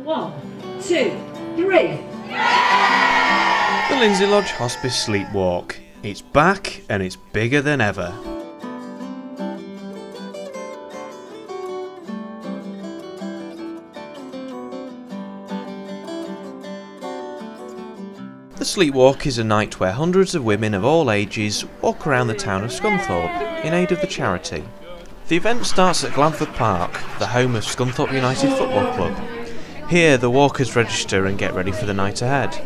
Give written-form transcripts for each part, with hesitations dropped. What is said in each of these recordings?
1, 2, 3. The Lindsey Lodge Hospice Sleepwalk. It's back and it's bigger than ever. The Sleepwalk is a night where hundreds of women of all ages walk around the town of Scunthorpe in aid of the charity. The event starts at Glanford Park, the home of Scunthorpe United Football Club. Here the walkers register and get ready for the night ahead.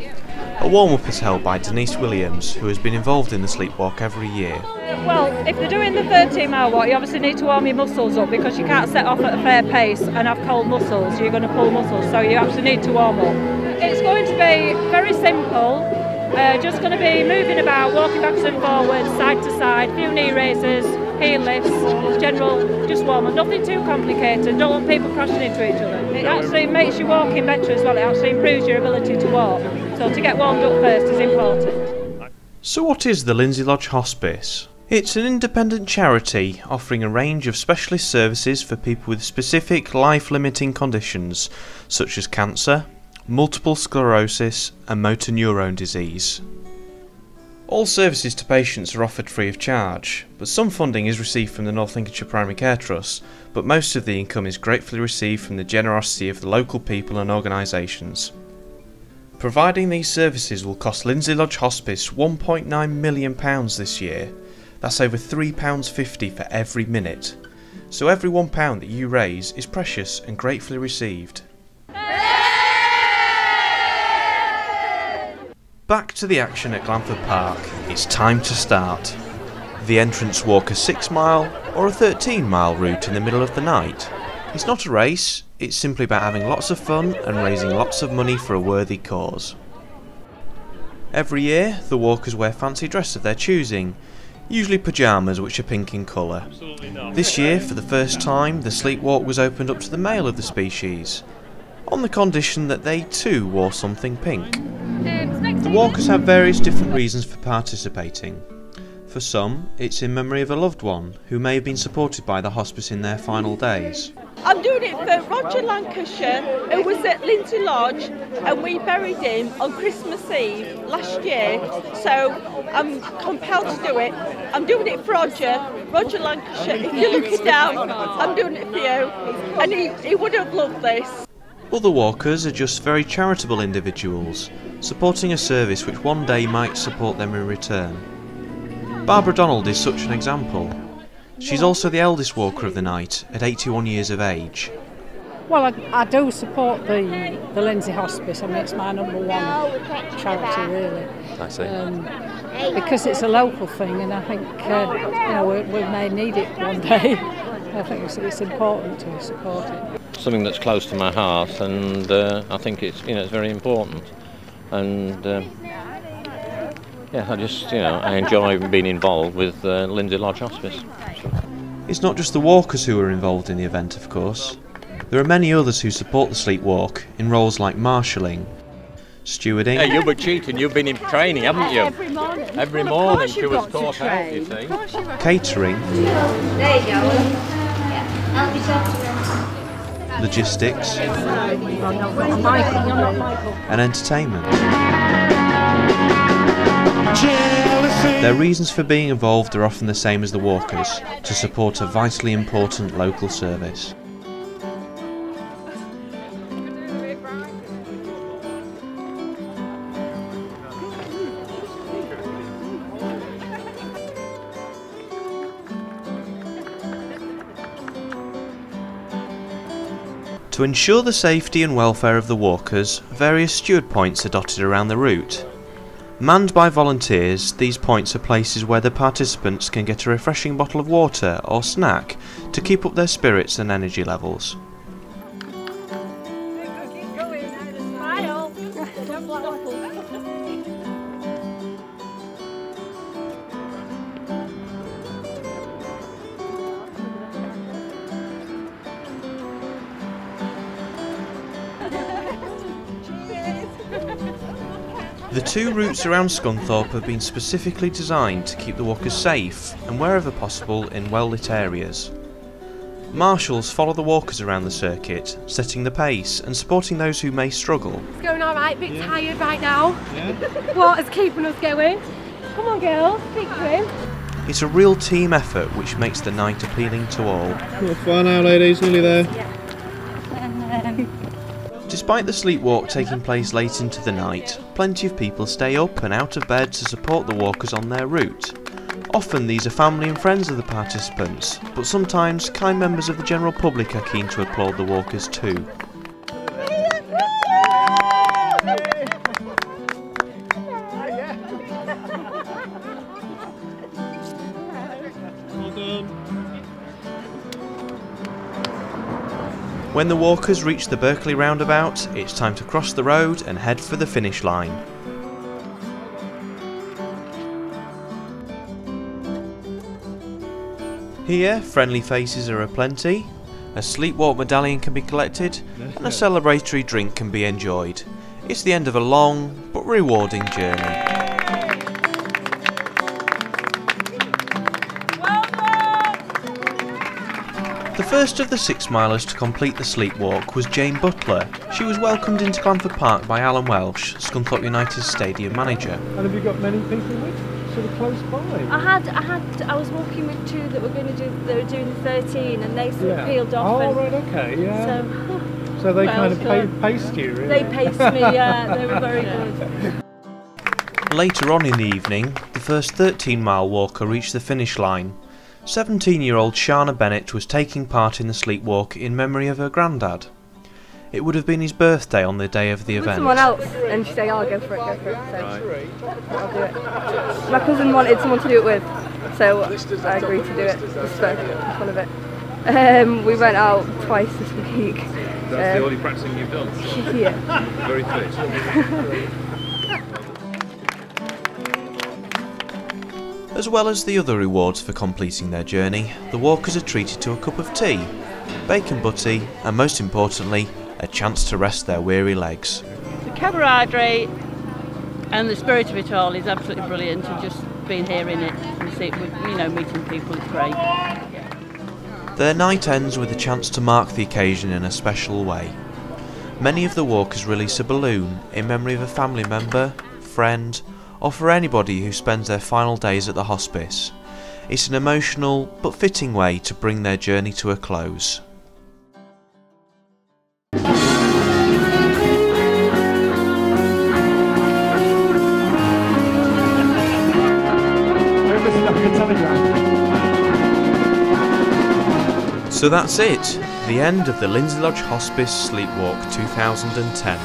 A warm-up is held by Denise Williams, who has been involved in the Sleepwalk every year. Well, if they're doing the 13-mile walk, you obviously need to warm your muscles up because you can't set off at a fair pace and have cold muscles. You're going to pull muscles, so you actually need to warm up. It's going to be very simple, just going to be moving about, walking backwards and forwards, side to side, few knee raises, heel lifts, general, just warm up, nothing too complicated, don't want people crashing into each other. It actually makes your walking better as well, it actually improves your ability to walk, so to get warmed up first is important. So what is the Lindsey Lodge Hospice? It's an independent charity offering a range of specialist services for people with specific life-limiting conditions such as cancer, multiple sclerosis and motor neurone disease. All services to patients are offered free of charge, but some funding is received from the North Lincolnshire Primary Care Trust, but most of the income is gratefully received from the generosity of the local people and organisations. Providing these services will cost Lindsey Lodge Hospice £1.9 million this year. That's over £3.50 for every minute. So every £1 that you raise is precious and gratefully received. Back to the action at Glanford Park. It's time to start. The entrants walk a 6-mile or a 13-mile route in the middle of the night. It's not a race, it's simply about having lots of fun and raising lots of money for a worthy cause. Every year, the walkers wear fancy dress of their choosing, usually pyjamas which are pink in colour. This year, for the first time, the Sleepwalk was opened up to the male of the species, on the condition that they too wore something pink. The walkers have various different reasons for participating. For some, it's in memory of a loved one who may have been supported by the hospice in their final days. I'm doing it for Roger Lancashire, who was at Lindsey Lodge, and we buried him on Christmas Eve last year, so I'm compelled to do it. I'm doing it for Roger Lancashire. If you're looking down, I'm doing it for you, and he would have loved this. Other walkers are just very charitable individuals, supporting a service which one day might support them in return. Barbara Donald is such an example. She's also the eldest walker of the night, at 81 years of age. Well, I do support the Lindsey Hospice. I mean, it's my number one charity, really. I see. Because it's a local thing, and I think we may need it one day. I think it's important to support it. Something that's close to my heart, and I think it's it's very important. And I enjoy being involved with Lindsey Lodge Hospice. It's not just the walkers who are involved in the event, of course. There are many others who support the Sleepwalk in roles like marshalling, stewarding. Hey, you were cheating. You've been in training, haven't you? Every morning. Every morning she was taught out, you see. Catering, There you go. Yeah. Help yourself. logistics, and entertainment. Their reasons for being involved are often the same as the walkers, to support a vitally important local service. To ensure the safety and welfare of the walkers, various steward points are dotted around the route. Manned by volunteers, these points are places where the participants can get a refreshing bottle of water or snack to keep up their spirits and energy levels. The two routes around Scunthorpe have been specifically designed to keep the walkers safe and wherever possible in well-lit areas. Marshals follow the walkers around the circuit, setting the pace and supporting those who may struggle. It's going alright, bit tired right now. Water's keeping us going. Come on girls, speak to him. It's a real team effort which makes the night appealing to all. Not far now, ladies, nearly there. Despite the sleepwalk taking place late into the night, plenty of people stay up and out of bed to support the walkers on their route. Often these are family and friends of the participants, but sometimes kind members of the general public are keen to applaud the walkers too. When the walkers reach the Berkeley roundabout, it's time to cross the road and head for the finish line. Here, friendly faces are aplenty, a sleepwalk medallion can be collected, and a celebratory drink can be enjoyed. It's the end of a long but rewarding journey. The first of the 6-milers to complete the sleepwalk was Jane Butler. She was welcomed into Clanford Park by Alan Welsh, Scunthorpe United's stadium manager. And have you got many people with? Sort of close by? I was walking with two that were doing the 13 and they sort of peeled off. Oh, right, okay, yeah. So they kind of paced you, really? They paced me, yeah, they were very good. Later on in the evening, the first 13-mile walker reached the finish line. 17-year-old Shana Bennett was taking part in the sleepwalk in memory of her granddad. It would have been his birthday on the day of the event. Someone else, and she said, "Oh, go for it, so I'll do it." My cousin wanted someone to do it with, so I agreed to do it, just for the fun of it. We went out twice this week. That's the only practicing you've done? Yeah. Very fit. As well as the other rewards for completing their journey, the walkers are treated to a cup of tea, bacon butty, and most importantly, a chance to rest their weary legs. The camaraderie and the spirit of it all is absolutely brilliant, and just being here in it and meeting people, it's great. Their night ends with a chance to mark the occasion in a special way. Many of the walkers release a balloon in memory of a family member, friend, or for anybody who spends their final days at the hospice. It's an emotional but fitting way to bring their journey to a close. So that's it, the end of the Lindsey Lodge Hospice Sleepwalk 2010.